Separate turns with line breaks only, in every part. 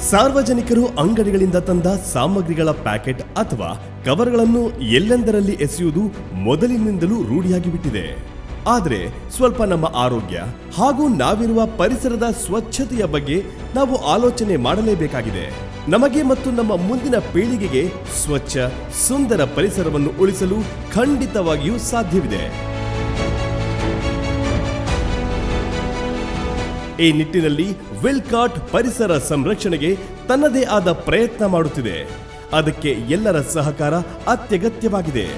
ಸಾರ್ವಜನಿಕರು ಅಂಗಡಿಗಳಿಂದ ತಂದ ಸಾಮಗ್ರಿಗಳ ಪ್ಯಾಕೆಟ್ ಅಥವಾ ಕವರ್ಗಳನ್ನು ಎಲ್ಲೆಂದರಲ್ಲಿ ಎಸೆಯುವುದು ಮೊದಲಿನಿಂದಲೂ ರೂಢಿಯಾಗಿ ಬಿಟ್ಟಿದೆ. ಆದರೆ ಸ್ವಲ್ಪ ನಮ್ಮ ಆರೋಗ್ಯ ಹಾಗೂ ನಾವಿರುವ ಪರಿಸರದ ಸ್ವಚ್ಛತೆಯ ಬಗ್ಗೆ ನಾವು ಆಲೋಚನೆ ಮಾಡಲೇಬೇಕಾಗಿದೆ. ನಮಗೆ ಮತ್ತು ನಮ್ಮ ಮುಂದಿನ ಪೀಳಿಗೆಗೆ ಸ್ವಚ್ಛ ಸುಂದರ ಪರಿಸರವನ್ನು ಉಳಿಸಲು ಖಂಡಿತವಾಗಿಯೂ ಸಾಧ್ಯವಿದೆ. ಈ ನಿಟ್ಟಿನಲ್ಲಿ ವಿಲ್ಕಾಟ್ ಪರಿಸರ ಸಂರಕ್ಷಣೆಗೆ ತನ್ನದೇ ಆದ ಪ್ರಯತ್ನ ಮಾಡುತ್ತಿದೆ. ಅದಕ್ಕೆ ಎಲ್ಲರ ಸಹಕಾರ ಅತ್ಯಗತ್ಯವಾಗಿದೆ.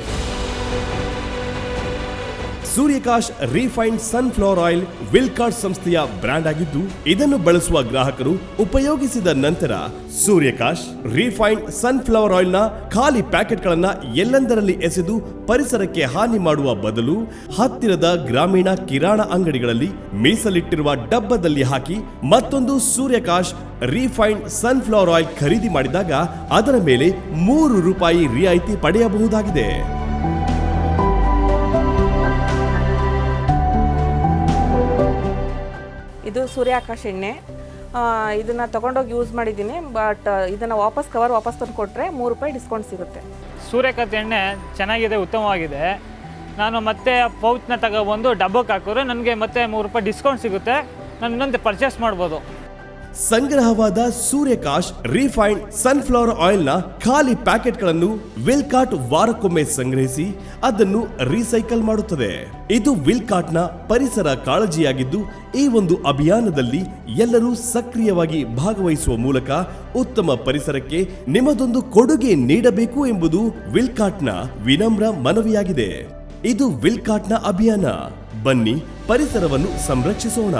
ಸೂರ್ಯಕಾಶ್ ರಿಫೈನ್ಡ್ ಸನ್ಫ್ಲವರ್ ಆಯಿಲ್ ವಿಲ್ಕಾಟ್ ಸಂಸ್ಥೆಯ ಬ್ರ್ಯಾಂಡ್ ಆಗಿದ್ದು, ಇದನ್ನು ಬಳಸುವ ಗ್ರಾಹಕರು ಉಪಯೋಗಿಸಿದ ನಂತರ ಸೂರ್ಯಕಾಶ್ ರಿಫೈನ್ಡ್ ಸನ್ಫ್ಲವರ್ ಆಯಿಲ್ ನ ಖಾಲಿ ಪ್ಯಾಕೆಟ್ಗಳನ್ನ ಎಲ್ಲೆಂದರಲ್ಲಿ ಎಸೆದು ಪರಿಸರಕ್ಕೆ ಹಾನಿ ಮಾಡುವ ಬದಲು ಹತ್ತಿರದ ಗ್ರಾಮೀಣ ಕಿರಾಣ ಅಂಗಡಿಗಳಲ್ಲಿ ಮೀಸಲಿಟ್ಟಿರುವ ಡಬ್ಬದಲ್ಲಿ ಹಾಕಿ ಮತ್ತೊಂದು ಸೂರ್ಯಕಾಶ್ ರಿಫೈನ್ಡ್ ಸನ್ಫ್ಲವರ್ ಆಯಿಲ್ ಖರೀದಿ ಮಾಡಿದಾಗ ಅದರ ಮೇಲೆ ₹3 ರಿಯಾಯಿತಿ ಪಡೆಯಬಹುದಾಗಿದೆ.
ಇದು ಸೂರ್ಯಕಾಶ್ ಎಣ್ಣೆ. ಇದನ್ನು ತೊಗೊಂಡೋಗಿ ಯೂಸ್ ಮಾಡಿದ್ದೀನಿ. ಬಟ್ ಇದನ್ನು ಕವರ್ ವಾಪಸ್ ತಂದು ಕೊಟ್ಟರೆ ₹3 ಡಿಸ್ಕೌಂಟ್ ಸಿಗುತ್ತೆ.
ಸೂರ್ಯಕಾಂತಿ ಎಣ್ಣೆ ಚೆನ್ನಾಗಿದೆ, ಉತ್ತಮವಾಗಿದೆ. ನಾನು ಮತ್ತೆ ಪೌಚ್ನ ತಗೊಬಂದು ಡಬ್ಬಕ್ಕೆ ಹಾಕಿದ್ರೆ ನನಗೆ ಮತ್ತೆ ₹3 ಡಿಸ್ಕೌಂಟ್ ಸಿಗುತ್ತೆ. ನಾನು ಇನ್ನೊಂದು ಪರ್ಚೇಸ್ ಮಾಡ್ಬೋದು.
ಸಂಗ್ರಹವಾದ ಸೂರ್ಯಕಾಶ್ ರಿಫೈನ್ಡ್ ಸನ್ಫ್ಲವರ್ ಆಯಿಲ್ ನ ಖಾಲಿ ಪ್ಯಾಕೆಟ್ಗಳನ್ನು ವಿಲ್ಕಾಟ್ ವಾರಕ್ಕೊಮ್ಮೆ ಸಂಗ್ರಹಿಸಿ ಅದನ್ನು ರೀಸೈಕಲ್ ಮಾಡುತ್ತದೆ. ಇದು ವಿಲ್ಕಾಟ್ನ ಪರಿಸರ ಕಾಳಜಿಯಾಗಿದ್ದು, ಈ ಒಂದು ಅಭಿಯಾನದಲ್ಲಿ ಎಲ್ಲರೂ ಸಕ್ರಿಯವಾಗಿ ಭಾಗವಹಿಸುವ ಮೂಲಕ ಉತ್ತಮ ಪರಿಸರಕ್ಕೆ ನಿಮ್ಮದೊಂದು ಕೊಡುಗೆ ನೀಡಬೇಕು ಎಂಬುದು ವಿಲ್ಕಾಟ್ನ ವಿನಮ್ರ ಮನವಿಯಾಗಿದೆ. ಇದು ವಿಲ್ಕಾಟ್ನ ಅಭಿಯಾನ. ಬನ್ನಿ ಪರಿಸರವನ್ನು ಸಂರಕ್ಷಿಸೋಣ.